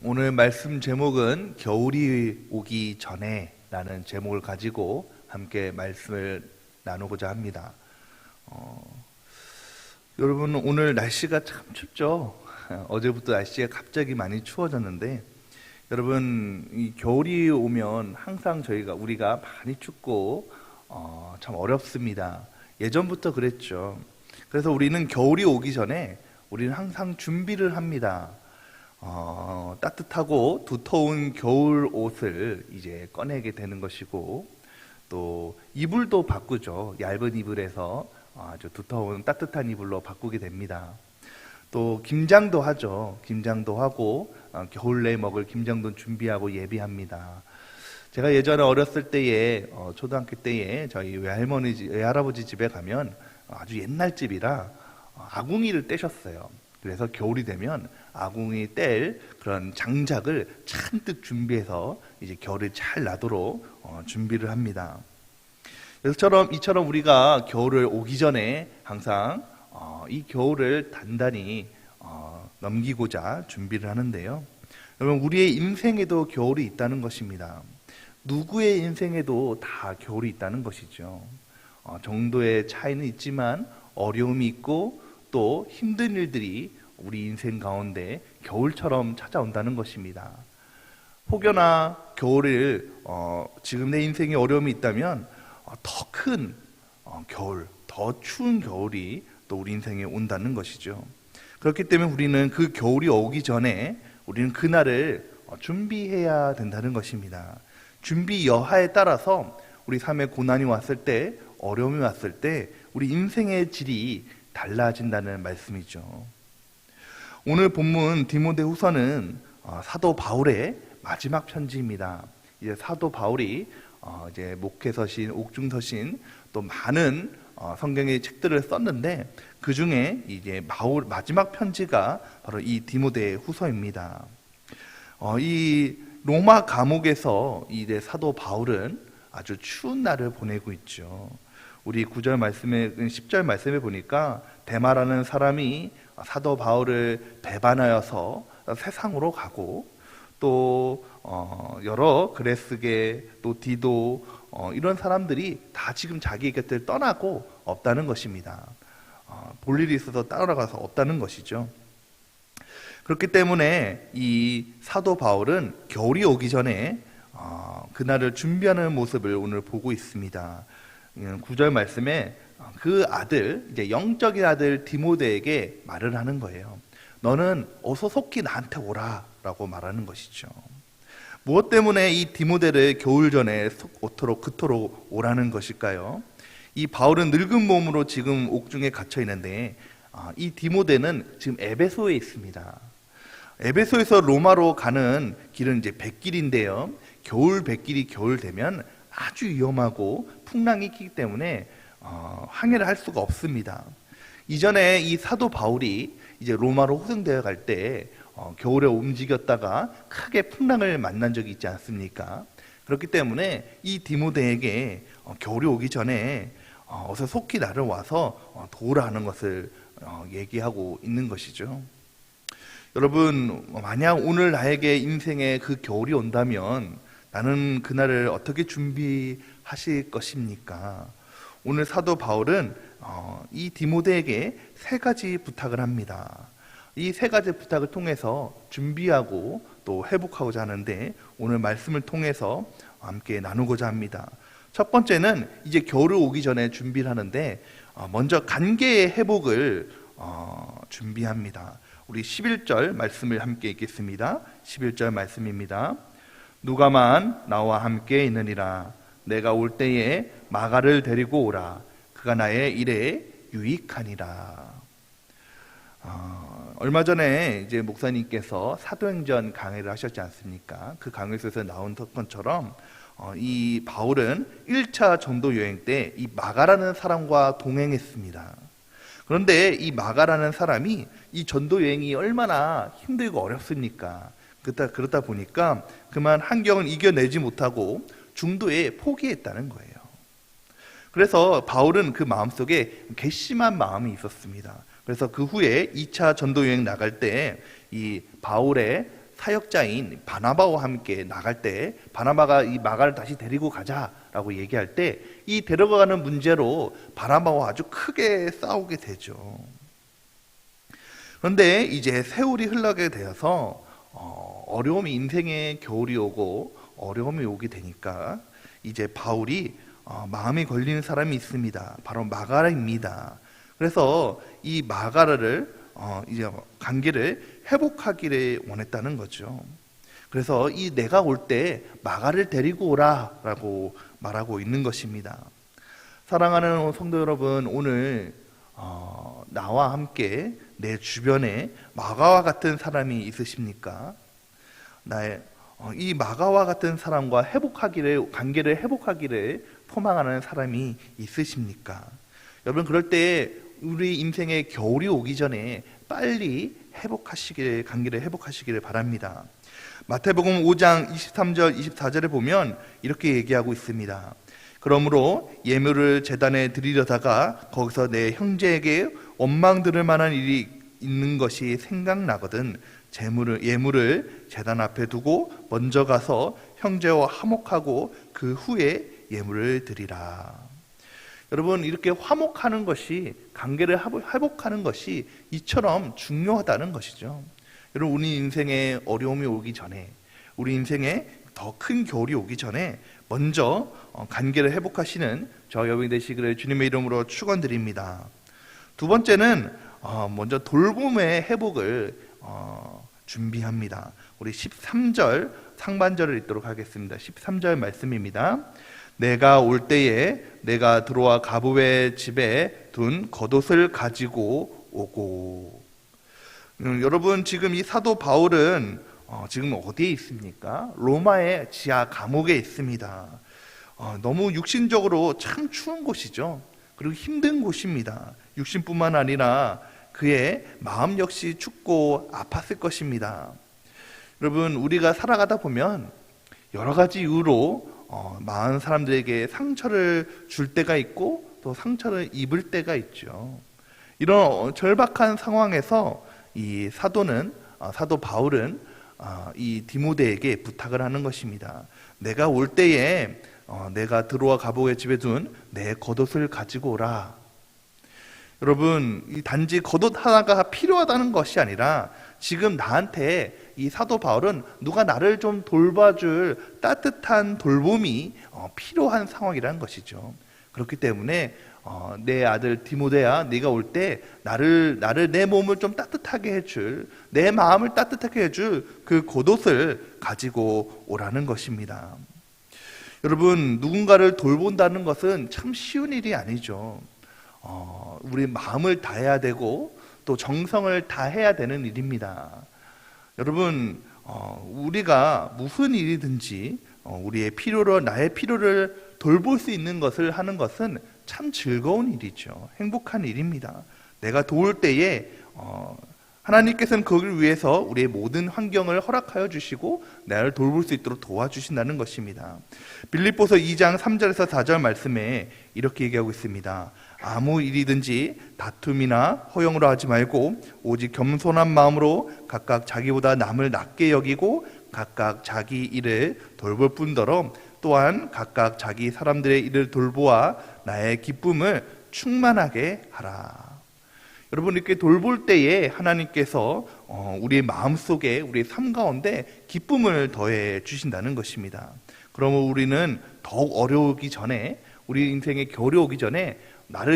오늘 말씀 제목은 겨울이 오기 전에 라는 제목을 가지고 함께 말씀을 나누고자 합니다. 여러분, 오늘 날씨가 참 춥죠? 어제부터 날씨가 갑자기 많이 추워졌는데, 여러분, 이 겨울이 오면 항상 우리가 많이 춥고 참 어렵습니다. 예전부터 그랬죠. 그래서 우리는 겨울이 오기 전에 우리는 항상 준비를 합니다. 따뜻하고 두터운 겨울 옷을 이제 꺼내게 되는 것이고, 또 이불도 바꾸죠. 얇은 이불에서 아주 두터운 따뜻한 이불로 바꾸게 됩니다. 또 김장도 하죠. 김장도 하고 겨울 내에 먹을 김장도 준비하고 예비합니다. 제가 예전에 어렸을 때에 초등학교 때에 저희 외할아버지 집에 가면 아주 옛날 집이라 아궁이를 떼셨어요. 그래서 겨울이 되면 아궁이 뗄 그런 장작을 잔뜩 준비해서 이제 겨울에 잘 나도록 준비를 합니다. 이처럼 우리가 겨울을 오기 전에 항상 이 겨울을 단단히 넘기고자 준비를 하는데요. 여러분, 우리의 인생에도 겨울이 있다는 것입니다. 누구의 인생에도 다 겨울이 있다는 것이죠. 정도의 차이는 있지만 어려움이 있고 또 힘든 일들이 우리 인생 가운데 겨울처럼 찾아온다는 것입니다. 혹여나 겨울을 지금 내 인생에 어려움이 있다면 더 큰 겨울, 더 추운 겨울이 또 우리 인생에 온다는 것이죠. 그렇기 때문에 우리는 그 겨울이 오기 전에 우리는 그날을 준비해야 된다는 것입니다. 준비 여하에 따라서 우리 삶에 고난이 왔을 때, 어려움이 왔을 때 우리 인생의 질이 달라진다는 말씀이죠. 오늘 본문 디모데후서는 사도 바울의 마지막 편지입니다. 이제 사도 바울이 이제 목회서신, 옥중서신, 또 많은 성경의 책들을 썼는데 그 중에 이제 마지막 편지가 바로 이 디모데후서입니다. 이 로마 감옥에서 이제 사도 바울은 아주 추운 날을 보내고 있죠. 우리 9절 말씀에, 10절 말씀에 보니까 데마라는 사람이 사도 바울을 배반하여서 세상으로 가고, 또 여러 그레스게, 또 디도, 이런 사람들이 다 지금 자기 곁을 떠나고 없다는 것입니다. 볼 일이 있어서 따라가서 없다는 것이죠. 그렇기 때문에 이 사도 바울은 겨울이 오기 전에 그날을 준비하는 모습을 오늘 보고 있습니다. 9절 말씀에 그 아들, 이제 영적인 아들 디모데에게 말을 하는 거예요. 너는 어서 속히 나한테 오라 라고 말하는 것이죠. 무엇 때문에 이 디모데를 겨울 전에 그토록 오라는 것일까요? 이 바울은 늙은 몸으로 지금 옥중에 갇혀 있는데 이 디모데는 지금 에베소에 있습니다. 에베소에서 로마로 가는 길은 이제 뱃길인데요. 뱃길이 겨울 되면 아주 위험하고 풍랑이 끼기 때문에 항해를 할 수가 없습니다. 이전에 이 사도 바울이 이제 로마로 호송되어 갈 때 겨울에 움직였다가 크게 풍랑을 만난 적이 있지 않습니까? 그렇기 때문에 이 디모데에게 겨울이 오기 전에 어서 속히 나를 와서 도우라 하는 것을 얘기하고 있는 것이죠. 여러분, 만약 오늘 나에게 인생에 그 겨울이 온다면 나는 그날을 어떻게 준비하실 것입니까? 오늘 사도 바울은 이 디모데에게 3가지 부탁을 합니다. 이 3가지 부탁을 통해서 준비하고 또 회복하고자 하는데 오늘 말씀을 통해서 함께 나누고자 합니다. 첫 번째는 이제 겨울이 오기 전에 준비를 하는데 먼저 관계의 회복을 준비합니다. 우리 11절 말씀을 함께 읽겠습니다. 11절 말씀입니다. 누가만 나와 함께 있느니라. 내가 올 때에 마가를 데리고 오라. 그가 나의 일에 유익하니라. 얼마 전에 이제 목사님께서 사도행전 강의를 하셨지 않습니까? 그 강의에서 나온 것처럼 이 바울은 1차 전도 여행 때 이 마가라는 사람과 동행했습니다. 그런데 이 마가라는 사람이 이 전도 여행이 얼마나 힘들고 어렵습니까? 그러다 보니까 그만 환경을 이겨내지 못하고 중도에 포기했다는 거예요. 그래서 바울은 그 마음속에 괘씸한 마음이 있었습니다. 그래서 그 후에 2차 전도 여행 나갈 때 이 바울의 사역자인 바나바와 함께 나갈 때 바나바가 이 마가를 다시 데리고 가자라고 얘기할 때 이 데려가는 문제로 바나바와 아주 크게 싸우게 되죠. 그런데 이제 세월이 흘러게 되어서 어려움이 인생의 겨울이 오고 어려움이 오게 되니까 이제 바울이 마음에 걸리는 사람이 있습니다. 바로 마가라입니다. 그래서 이 마가라를 이제 관계를 회복하기를 원했다는 거죠. 그래서 이 내가 올 때 마가를 데리고 오라라고 말하고 있는 것입니다. 사랑하는 성도 여러분, 오늘 나와 함께 내 주변에 마가와 같은 사람이 있으십니까? 이 마가와 같은 사람과 관계를 회복하기를 소망하는 사람이 있으십니까? 여러분, 그럴 때 우리 인생의 겨울이 오기 전에 빨리 관계를 회복하시기를 바랍니다. 마태복음 5장 23절 24절에 보면 이렇게 얘기하고 있습니다. 그러므로 예물을 제단에 드리려다가 거기서 내 형제에게 원망 들을 만한 일이 있는 것이 생각나거든 예물을 제단 앞에 두고 먼저 가서 형제와 화목하고 그 후에 예물을 드리라. 여러분, 이렇게 화목하는 것이, 관계를 회복하는 것이 이처럼 중요하다는 것이죠. 여러분, 우리 인생에 어려움이 오기 전에, 우리 인생에 더 큰 겨울이 오기 전에 먼저 관계를 회복하시는 저 여러분이 되시기를 주님의 이름으로 축원드립니다. 두 번째는 먼저 돌봄의 회복을 준비합니다. 우리 13절 상반절을 읽도록 하겠습니다. 13절 말씀입니다. 내가 올 때에 내가 들어와 가부의 집에 둔 겉옷을 가지고 오고. 여러분, 지금 이 사도 바울은 지금 어디에 있습니까? 로마의 지하 감옥에 있습니다. 너무 육신적으로 참 추운 곳이죠. 그리고 힘든 곳입니다. 육신뿐만 아니라 그의 마음 역시 춥고 아팠을 것입니다. 여러분, 우리가 살아가다 보면 여러 가지 이유로 많은 사람들에게 상처를 줄 때가 있고 또 상처를 입을 때가 있죠. 이런 절박한 상황에서 이 사도 바울은 이 디모데에게 부탁을 하는 것입니다. 내가 올 때에 내가 들어와 가보의 집에 둔 내 겉옷을 가지고 오라. 여러분, 이 단지 겉옷 하나가 필요하다는 것이 아니라 지금 나한테 이 사도 바울은 누가 나를 좀 돌봐줄 따뜻한 돌봄이 필요한 상황이라는 것이죠. 그렇기 때문에 내 아들 디모데야, 네가 올 때 나를 내 몸을 좀 따뜻하게 해줄, 내 마음을 따뜻하게 해줄 그 겉옷을 가지고 오라는 것입니다. 여러분, 누군가를 돌본다는 것은 참 쉬운 일이 아니죠. 우리 마음을 다해야 되고 또 정성을 다해야 되는 일입니다. 여러분, 우리가 무슨 일이든지 나의 필요를 돌볼 수 있는 것을 하는 것은 참 즐거운 일이죠. 행복한 일입니다. 내가 도울 때에 하나님께서는 그걸 위해서 우리의 모든 환경을 허락하여 주시고 나를 돌볼 수 있도록 도와주신다는 것입니다. 빌립보서 2장 3절에서 4절 말씀에 이렇게 얘기하고 있습니다. 아무 일이든지 다툼이나 허영으로 하지 말고 오직 겸손한 마음으로 각각 자기보다 남을 낮게 여기고 각각 자기 일을 돌볼 뿐더러 또한 각각 자기 사람들의 일을 돌보아 나의 기쁨을 충만하게 하라. 여러분, 이렇게 돌볼 때에 하나님께서 우리의 마음속에, 우리의 삶 가운데 기쁨을 더해 주신다는 것입니다. 그러면 우리는 더욱 어려우기 전에, 우리 인생의 겨울이 오기 전에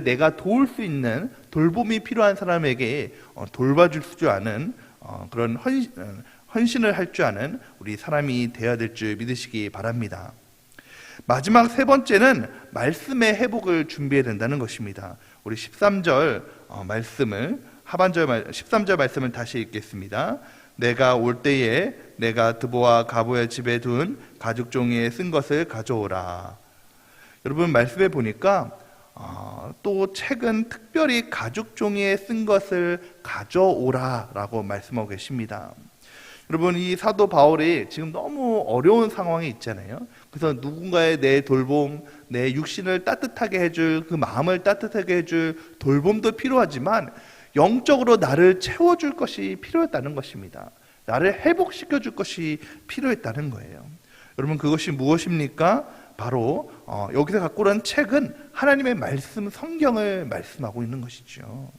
내가 도울 수 있는 돌봄이 필요한 사람에게 돌봐줄 줄 아는 그런 헌신을 할 줄 아는 우리 사람이 되어야 될 줄 믿으시기 바랍니다. 마지막 세 번째는 말씀의 회복을 준비해야 된다는 것입니다. 우리 13절 말씀을 13절 말씀을 다시 읽겠습니다. 내가 올 때에 내가 드보와 가보의 집에 둔 가죽 종이에 쓴 것을 가져오라. 여러분, 말씀에 보니까 또 최근 특별히 가죽 종이에 쓴 것을 가져오라라고 말씀하고 계십니다. 여러분, 이 사도 바울이 지금 너무 어려운 상황에 있잖아요. 그래서 누군가의 내 돌봄, 내 육신을 따뜻하게 해줄, 그 마음을 따뜻하게 해줄 돌봄도 필요하지만 영적으로 나를 채워줄 것이 필요했다는 것입니다. 나를 회복시켜 줄 것이 필요했다는 거예요. 여러분, 그것이 무엇입니까? 바로 여기서 갖고 오는 책은 하나님의 말씀, 성경을 말씀하고 있는 것이죠.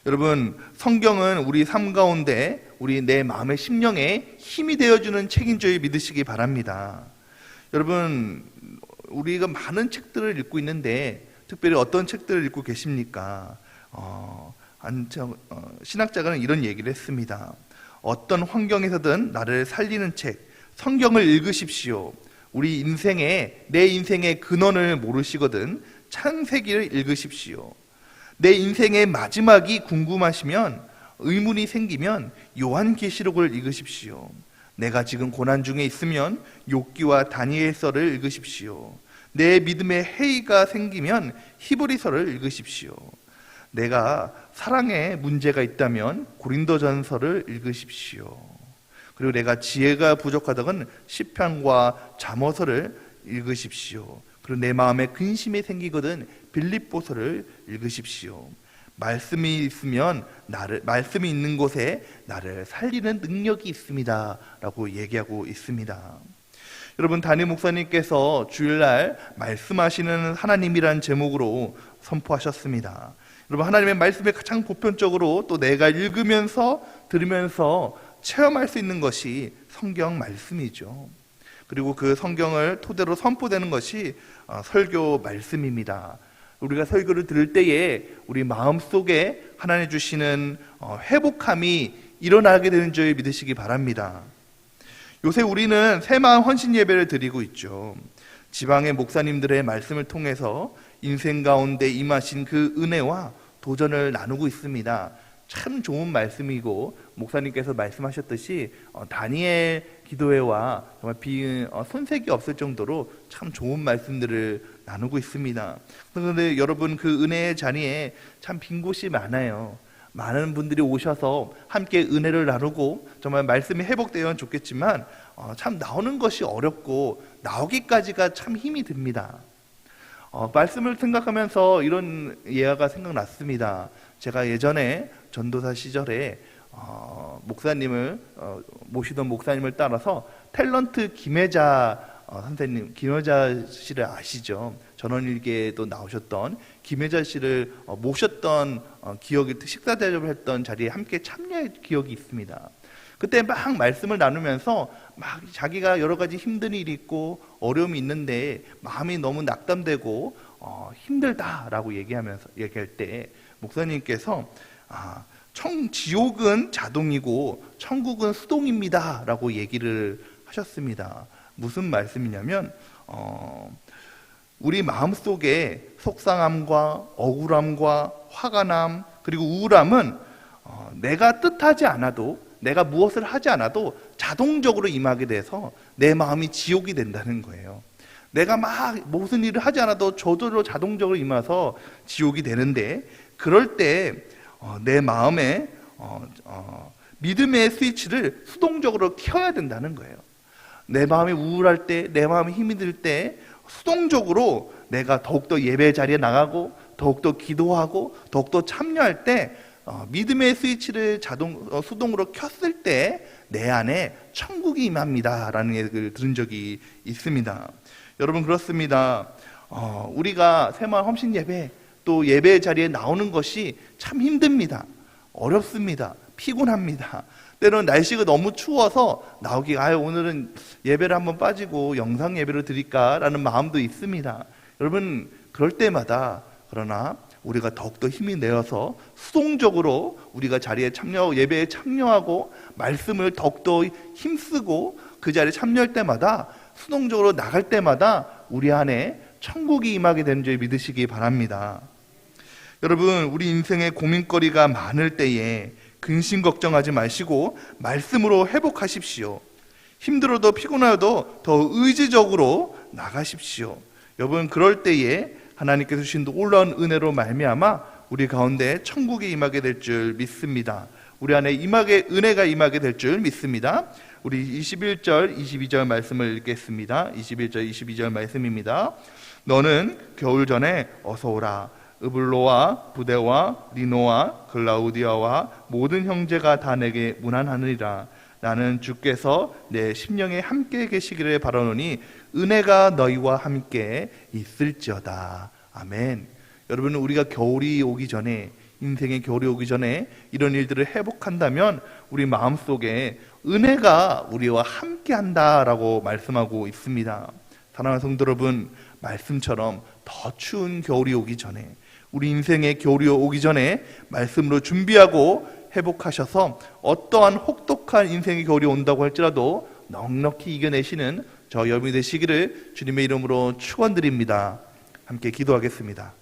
여러분, 성경은 우리 삶 가운데 우리 내 마음의 심령에 힘이 되어주는 책인 줄 믿으시기 바랍니다. 여러분, 우리가 많은 책들을 읽고 있는데 특별히 어떤 책들을 읽고 계십니까? 신학자가는 이런 얘기를 했습니다. 어떤 환경에서든 나를 살리는 책, 성경을 읽으십시오. 우리 내 인생의 근원을 모르시거든 창세기를 읽으십시오. 내 인생의 마지막이 궁금하시면, 의문이 생기면 요한계시록을 읽으십시오. 내가 지금 고난 중에 있으면 욥기와 다니엘서를 읽으십시오. 내 믿음에 해이가 생기면 히브리서를 읽으십시오. 내가 사랑에 문제가 있다면 고린도전서를 읽으십시오. 그리고 내가 지혜가 부족하다면 시편과 잠언서를 읽으십시오. 그리고 내 마음에 근심이 생기거든 빌립보서를 읽으십시오. 말씀이 있는 곳에 나를 살리는 능력이 있습니다 라고 얘기하고 있습니다. 여러분, 담임 목사님께서 주일날 말씀하시는 하나님이란 제목으로 선포하셨습니다. 여러분, 하나님의 말씀에 가장 보편적으로 또 내가 읽으면서 들으면서 체험할 수 있는 것이 성경 말씀이죠. 그리고 그 성경을 토대로 선포되는 것이 설교 말씀입니다. 우리가 설교를 들을 때에 우리 마음속에 하나님 주시는 회복함이 일어나게 되는 줄 믿으시기 바랍니다. 요새 우리는 새마음 헌신 예배를 드리고 있죠. 지방의 목사님들의 말씀을 통해서 인생 가운데 임하신 그 은혜와 도전을 나누고 있습니다. 참 좋은 말씀이고, 목사님께서 말씀하셨듯이 다니엘 기도회와 정말 손색이 없을 정도로 참 좋은 말씀들을 나누고 있습니다. 그런데 여러분, 그 은혜의 자리에 참 빈 곳이 많아요. 많은 분들이 오셔서 함께 은혜를 나누고 정말 말씀이 회복되면 좋겠지만 참 나오는 것이 어렵고 나오기까지가 참 힘이 듭니다. 말씀을 생각하면서 이런 예화가 생각났습니다. 제가 예전에 전도사 시절에 목사님을 모시던 목사님을 따라서 탤런트 김혜자 선생님, 김혜자 씨를 아시죠? 전원일기에도 나오셨던 김혜자 씨를 모셨던 기억이, 식사 대접을 했던 자리에 함께 참여한 기억이 있습니다. 그때 막 말씀을 나누면서 막 자기가 여러 가지 힘든 일이 있고 어려움이 있는데 마음이 너무 낙담되고 힘들다라고 얘기할 때 목사님께서 지옥은 자동이고 천국은 수동입니다 라고 얘기를 하셨습니다. 무슨 말씀이냐면 우리 마음속에 속상함과 억울함과 화가남 그리고 우울함은 내가 뜻하지 않아도, 내가 무엇을 하지 않아도 자동적으로 임하게 돼서 내 마음이 지옥이 된다는 거예요. 내가 막 무슨 일을 하지 않아도 저절로 자동적으로 임해서 지옥이 되는데, 그럴 때 내 마음에 믿음의 스위치를 수동적으로 켜야 된다는 거예요. 내 마음이 우울할 때, 내 마음이 힘이 들 때 수동적으로 내가 더욱더 예배 자리에 나가고 더욱더 기도하고 더욱더 참여할 때 믿음의 스위치를 수동으로 켰을 때 내 안에 천국이 임합니다 라는 얘기를 들은 적이 있습니다. 여러분, 그렇습니다. 우리가 새마을 헌신 예배 또 예배 자리에 나오는 것이 참 힘듭니다. 어렵습니다. 피곤합니다. 때로는 날씨가 너무 추워서 오늘은 예배를 한번 빠지고 영상 예배를 드릴까라는 마음도 있습니다. 여러분, 그럴 때마다 그러나 우리가 더욱더 힘이 내어서 수동적으로 우리가 자리에 예배에 참여하고 말씀을 더욱더 힘쓰고 그 자리에 참여할 때마다, 수동적으로 나갈 때마다 우리 안에 천국이 임하게 되는 줄 믿으시기 바랍니다. 여러분, 우리 인생에 고민거리가 많을 때에 근심 걱정하지 마시고 말씀으로 회복하십시오. 힘들어도 피곤하여도 더 의지적으로 나가십시오. 여러분, 그럴 때에 하나님께서 주신 놀라운 은혜로 말미암아 우리 가운데 천국이 임하게 될 줄 믿습니다. 우리 안에 은혜가 임하게 될 줄 믿습니다. 우리 21절, 22절 말씀을 읽겠습니다. 21절, 22절 말씀입니다. 너는 겨울 전에 어서 오라. 으블로와 부데와 리노와 글라우디아와 모든 형제가 다 내게 문안하느니라. 나는 주께서 내 심령에 함께 계시기를 바라노니 은혜가 너희와 함께 있을지어다. 아멘. 여러분, 우리가 겨울이 오기 전에, 인생의 겨울이 오기 전에 이런 일들을 회복한다면 우리 마음속에 은혜가 우리와 함께 한다라고 말씀하고 있습니다. 사랑하는 성도 여러분, 말씀처럼 더 추운 겨울이 오기 전에, 우리 인생의 겨울이 오기 전에 말씀으로 준비하고 회복하셔서 어떠한 혹독한 인생의 겨울이 온다고 할지라도 넉넉히 이겨내시는 저 여러분이 되시기를 주님의 이름으로 축원드립니다. 함께 기도하겠습니다.